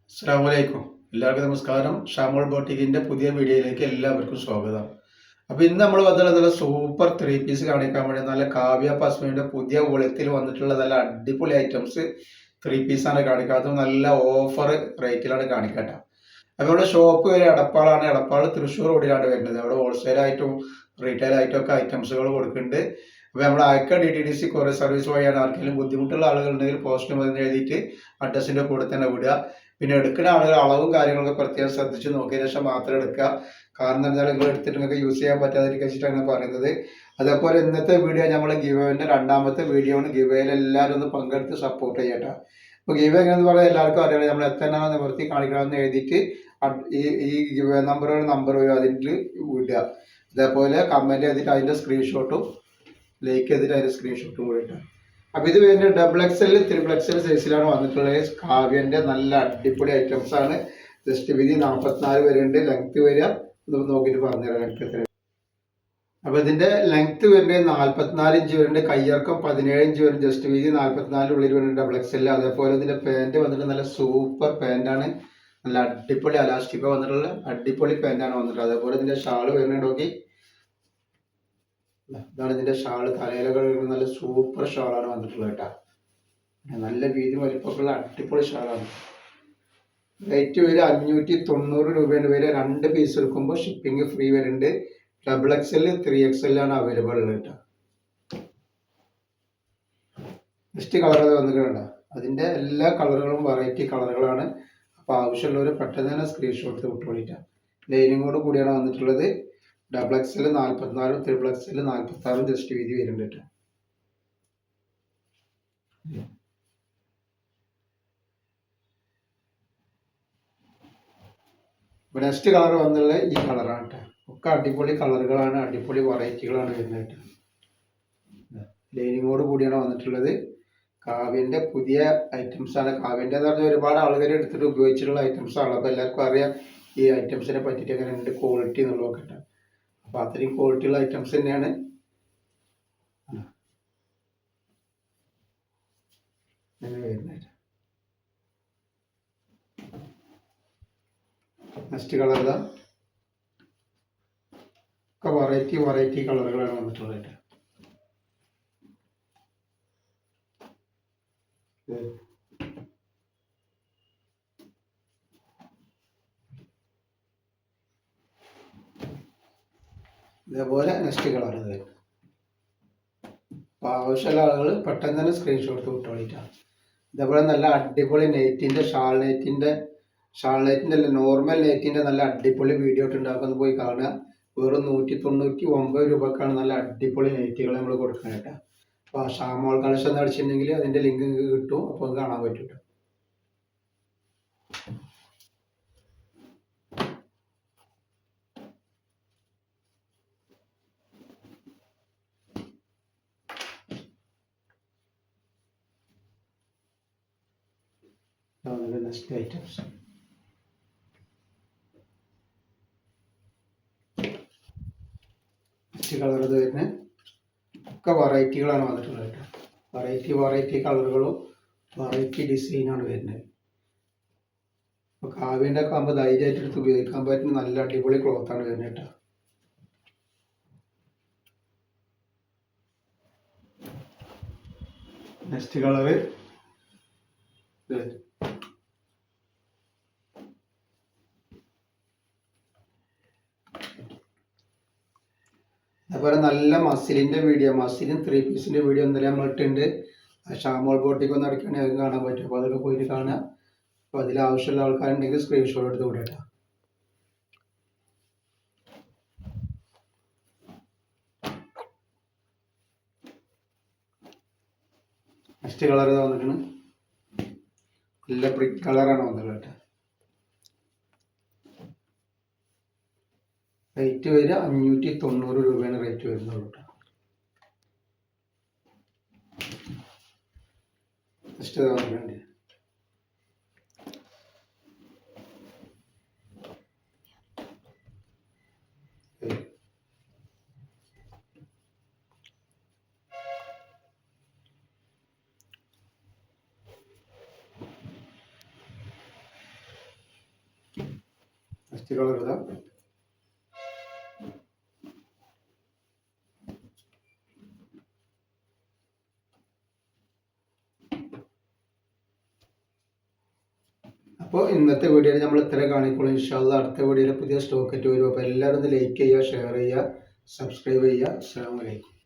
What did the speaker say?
അസ്സലാമലൈക്കും. എല്ലാവർക്കും നമസ്കാരം. ഷാമോൾ ബോട്ടിക്കിന്റെ പുതിയ വീഡിയോയിലേക്ക് എല്ലാവർക്കും സ്വാഗതം. അപ്പോൾ ഇന്ന് നമ്മൾ വന്നിട്ടുള്ള നല്ല സൂപ്പർ ത്രീ പീസ് കാണിക്കാൻ വേണ്ടി നല്ല കാവ്യ പസ്മിന്റെ പുതിയ വോളിയത്തിൽ വന്നിട്ടുള്ള നല്ല അടിപൊളി ഐറ്റംസ് ത്രീ പീസാണ് കാണിക്കാത്തത്. നല്ല ഓഫർ റേറ്റിലാണ് കാണിക്കട്ടെ. അപ്പോൾ ഇവിടെ ഷോപ്പ് വരെ എടപ്പാളാണ്. എടപ്പാൾ തൃശ്ശൂർ റോഡിലാണ് വരുന്നത്. അവിടെ ഹോൾസെയിലായിട്ടും റീറ്റെയിൽ ആയിട്ടും ഒക്കെ ഐറ്റംസുകൾ കൊടുക്കുന്നുണ്ട്. അപ്പോൾ നമ്മൾ അയക്ക DTDC കൊറിയർ സർവീസ് വഴിയാണ്. ആർക്കെങ്കിലും ബുദ്ധിമുട്ടുള്ള ആളുകളുണ്ടെങ്കിൽ പോസ്റ്റ് മതി എഴുതിയിട്ട് അഡ്രസ്സിൻ്റെ കൂടെ തന്നെ വിടുക. പിന്നെ എടുക്കുന്ന ആളുകൾ അളവും കാര്യങ്ങളൊക്കെ പ്രത്യേകം ശ്രദ്ധിച്ച് നോക്കിയതിന് ശേഷം മാത്രം എടുക്കുക. കാരണം എന്താ വെച്ചാൽ നിങ്ങൾ എടുത്തിട്ട് നിങ്ങൾക്ക് യൂസ് ചെയ്യാൻ പറ്റാതിരിച്ചിട്ടാണ് പറയുന്നത്. അതേപോലെ ഇന്നത്തെ വീഡിയോ നമ്മൾ ഗിവേൻ്റെ രണ്ടാമത്തെ വീഡിയോ ആണ്. ഗിവേയിൽ എല്ലാവരും ഒന്ന് പങ്കെടുത്ത് സപ്പോർട്ട് ചെയ്യട്ടെ. അപ്പോൾ ഗിവേ എങ്ങനെയെന്ന് പറഞ്ഞാൽ എല്ലാവർക്കും അറിയാം. നമ്മൾ എത്രയാണ് നിവർത്തി കാണിക്കണമെന്ന് എഴുതിയിട്ട് ഈ ഗിവേ നമ്പർ വരും, അതിൽ വിടുക. അതേപോലെ കമൻറ്റ് ചെയ്തിട്ട് അതിൻ്റെ സ്ക്രീൻഷോട്ടും ലൈക്ക് ചെയ്തിട്ട് അതിൻ്റെ സ്ക്രീൻഷോട്ടും കൂടി ഇട്ടാൽ. അപ്പോൾ ഇത് വരുന്നത് XXL, XXL സൈസിലാണ് വന്നിട്ടുള്ളത്. കാവ്യൻ്റെ നല്ല അടിപൊളി ഐറ്റംസ് ആണ്. ജസ്റ്റ് വീതി 44 വരെയുണ്ട്. ലെങ്ത് വരിക നോക്കിയിട്ട് പറഞ്ഞുതരാം ലെങ്ത് എത്ര. അപ്പോൾ ഇതിൻ്റെ ലെങ്ത് വരുന്നത് 44 ഇഞ്ച് വരുന്നുണ്ട്. കയ്യിറക്കം 17 ഇഞ്ച് വരും. ജസ്റ്റ് വീതി 44 ഉള്ളിൽ വരുന്നുണ്ട് XXL. അതേപോലെ ഇതിൻ്റെ പാൻറ് വന്നിട്ട് നല്ല സൂപ്പർ പാൻറ്റാണ്. നല്ല അടിപൊളി അലാസ്റ്റിക്കോ വന്നിട്ടുള്ള അടിപൊളി പാൻറ്റാണ് വന്നിട്ടുള്ളത്. അതേപോലെ ഇതിൻ്റെ ഷാള് വരുന്നത് നോക്കി. ഇതാണ് ഇതിൻ്റെ ഷാള്. തലയിലകൾ നല്ല സൂപ്പർ ഷാളാണ് വന്നിട്ടുള്ളത് കേട്ടോ. നല്ല വീതി വലിപ്പമുള്ള അടിപൊളി ഷാളാണ്. റേറ്റ് വരെ 590 രൂപേൻ്റെ വരെ. 2 പീസ് എടുക്കുമ്പോൾ ഷിപ്പിംഗ് ഫ്രീ വരുന്നുണ്ട്. XXL 3XL ആണ് അവൈലബിൾ ഉള്ളത് കേട്ടോ. നെക്സ്റ്റ് കളർ വന്നിട്ടുണ്ട്. അതിൻ്റെ എല്ലാ കളറുകളും വെറൈറ്റി കളറുകളാണ്. അപ്പോൾ ആവശ്യമുള്ളവർ പെട്ടെന്ന് തന്നെ സ്ക്രീൻഷോട്ട് വിട്ടുകൊണ്ടിട്ടാണ്. ലൈനിങ്ങോട് കൂടിയാണ് വന്നിട്ടുള്ളത്. XXL 44, XXL 46 ജസ്റ്റ് വീതി വരുന്നുണ്ട് കേട്ടോ. ഇപ്പോൾ നെക്സ്റ്റ് കളർ വന്നുള്ള ഈ കളറാണ് കേട്ടോ. ഒക്കെ അടിപൊളി കളറുകളാണ്, അടിപൊളി വെറൈറ്റികളാണ് വരുന്നത് കേട്ടോ. ലൈനിങ്ങോട് കൂടിയാണ് വന്നിട്ടുള്ളത്. കാവ്യൻ്റെ പുതിയ ഐറ്റംസാണ്. കാവ്യൻ്റെ എന്ന് പറഞ്ഞാൽ ഒരുപാട് ആളുകൾ എടുത്തിട്ട് ഉപയോഗിച്ചിട്ടുള്ള ഐറ്റംസാണ്. അപ്പോൾ എല്ലാവർക്കും അറിയാം ഈ ഐറ്റംസിനെ പറ്റിയിട്ട് എങ്ങനെയുണ്ട് ക്വാളിറ്റി എന്നുള്ളതൊക്കെ കേട്ടോ. അപ്പോൾ അത്രയും ക്വാളിറ്റിയുള്ള ഐറ്റംസ് തന്നെയാണ്. വരുന്നത് നെക്സ്റ്റ് കളർ ഇതാ. ഒക്കെ വെറൈറ്റി കളറുകളാണ് വന്നിട്ടുള്ളത്. ഇതേപോലെ നെക്സ്റ്റ് കളർ ഇത്. അപ്പോൾ ആവശ്യമുള്ള ആളുകൾ പെട്ടെന്ന് തന്നെ സ്ക്രീൻഷോട്ട് വിട്ടോളിട്ടാണ്. ഇതേപോലെ നല്ല അടിപൊളി നെയ്റ്റിൻ്റെ ഷാൾ നെയ്റ്റിൻ്റെ അല്ല നോർമൽ നെയ്റ്റിൻ്റെ നല്ല അടിപൊളി വീഡിയോ ഉണ്ടാക്കുന്നത് പോയി കാണുക. വെറും 199 രൂപക്കാണ് നല്ല അടിപൊളി നെയ്റ്റുകൾ നമ്മൾ കൊടുക്കുന്നത് കേട്ടോ. അപ്പോൾ ഷാമോൾ കളക്ഷൻ എന്ന് അടിച്ചിട്ടുണ്ടെങ്കിൽ അതിൻ്റെ ലിങ്ക് കിട്ടും. അപ്പോൾ കാണാൻ പറ്റും കേട്ടോ. നെക്സ്റ്റ് ഐറ്റംസ് നെക്സ്റ്റ് കളർ ഇത് വരുന്നത് ഒക്കെ വെറൈറ്റികളാണ് വന്നിട്ടുള്ളത് കേട്ടോ. വെറൈറ്റി കളറുകളും വെറൈറ്റി ഡിസൈനാണ് വരുന്നത്. അപ്പോൾ കാവ്യൻ്റെ ഒക്കെ ആകുമ്പോൾ ധൈര്യമായിട്ട് എടുത്ത് ഉപയോഗിക്കാൻ പറ്റുന്ന നല്ല അടിപൊളി ക്ലോത്താണ് വരുന്നത് കേട്ടോ. നെക്സ്റ്റ് കളറ് ഇത്. അതുപോലെ നല്ല മസിലിൻ്റെ വീഡിയോ, മസിലും ത്രീ പീസിൻ്റെ വീഡിയോ ഇന്നലെ നമ്മൾ ഇട്ടുണ്ട്. ഷാമോൾ ബോട്ടിക്ക് ഒന്ന് അടിക്കണമെങ്കിൽ അത് കാണാൻ പറ്റും. അപ്പോൾ അതൊക്കെ പോയിട്ട് കാണുക. അപ്പോൾ അതിൽ ആവശ്യമുള്ള ആൾക്കാരുണ്ടെങ്കിൽ സ്ക്രീൻഷോട്ട് എടുത്ത് വിടട്ടോ. നെക്സ്റ്റ് കളർ വന്നിട്ടുണ്ട്. നല്ല ബ്രിക്ക് കളറാണ് വന്നിട്ടുള്ളത് കേട്ടോ. റേറ്റ് വരിക 590 രൂപയാണ് റേറ്റ് വരുന്നത് കേട്ടോ. നെക്സ്റ്റ് വന്നിട്ടുണ്ട്. ഫസ്റ്റ് കളർ ഇതാ. അപ്പോൾ ഇന്നത്തെ വീഡിയോയിൽ നമ്മൾ ഇത്ര കാണിക്കുള്ളൂ. ഇൻഷാ അല്ലാഹ് അടുത്ത വീഡിയോയിൽ പുതിയ സ്റ്റോക്ക് ആയിട്ട് വരും. അപ്പോൾ എല്ലാവരും ഒന്ന് ലൈക്ക് ചെയ്യുക, ഷെയർ ചെയ്യുക, സബ്സ്ക്രൈബ് ചെയ്യുക. അസ്സലാമു അലൈക്കും.